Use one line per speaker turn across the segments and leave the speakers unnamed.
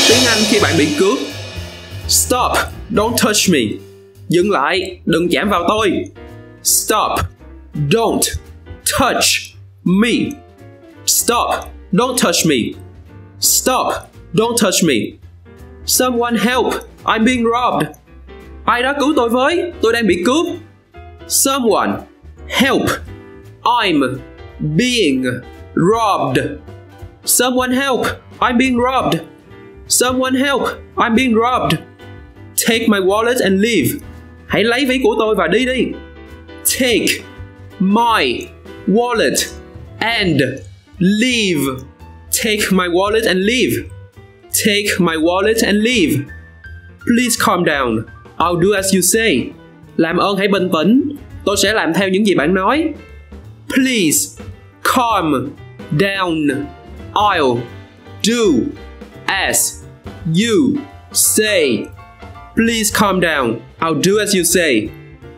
tiếng Anh khi bạn bị cướp. Stop, don't touch me. Dừng lại, đừng chạm vào tôi. Stop, don't touch me. Stop, don't touch me. Stop, don't touch me. Someone help, I'm being robbed. Ai đó cứu tôi với, tôi đang bị cướp. Someone help, I'm being robbed. Someone help, I'm being robbed. Someone help, I'm being robbed. Take my wallet and leave. Hãy lấy ví của tôi và đi đi. Take my wallet and leave. Take my wallet and leave. Take my wallet and leave. Please calm down. I'll do as you say. Làm ơn hãy bình tĩnh. Tôi sẽ làm theo những gì bạn nói. Please calm down. I'll do as you say. Please calm down. I'll do as you say.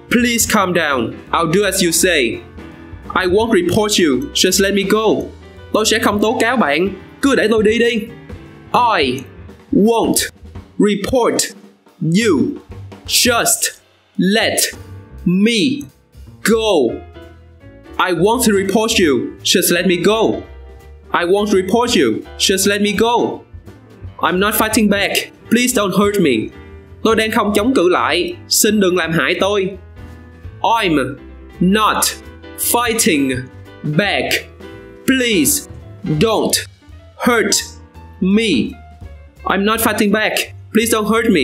Please calm down. I'll do as you say. I won't report you. Just let me go. Tôi sẽ không tố cáo bạn. Cứ để tôi đi đi. I won't report you. Just let me go. I won't report you. Just let me go. I won't report you. Just let me go. I'm not fighting back. Please don't hurt me. Tôi đang không chống cự lại. Xin đừng làm hại tôi. I'm not fighting back. Please don't hurt me. I'm not fighting back. Please don't hurt me.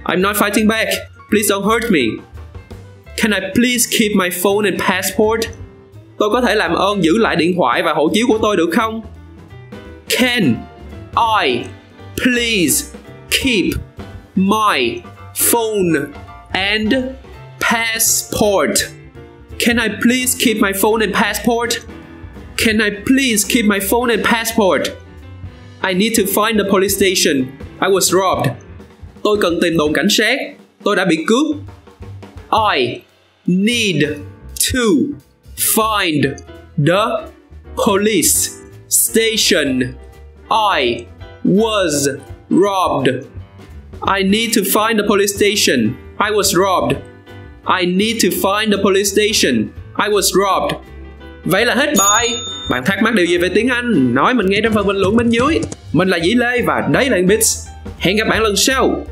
I'm not fighting back. Please don't hurt me. Can I please keep my phone and passport? Tôi có thể làm ơn giữ lại điện thoại và hộ chiếu của tôi được không? Can I please keep my phone and passport? Can I please keep my phone and passport? Can I please keep my phone and passport? I need to find the police station. I was robbed. Tôi cần tìm đồn cảnh sát. Tôi đã bị cướp. I need to find the police station. I was robbed. I need to find the police station. I was robbed. I need to find the police station. I was robbed. Vậy là hết bài. Bạn thắc mắc điều gì về tiếng Anh? Nói mình nghe trong phần bình luận bên dưới. Mình là Dĩ Lê và đây là EngBits. Hẹn gặp bạn lần sau.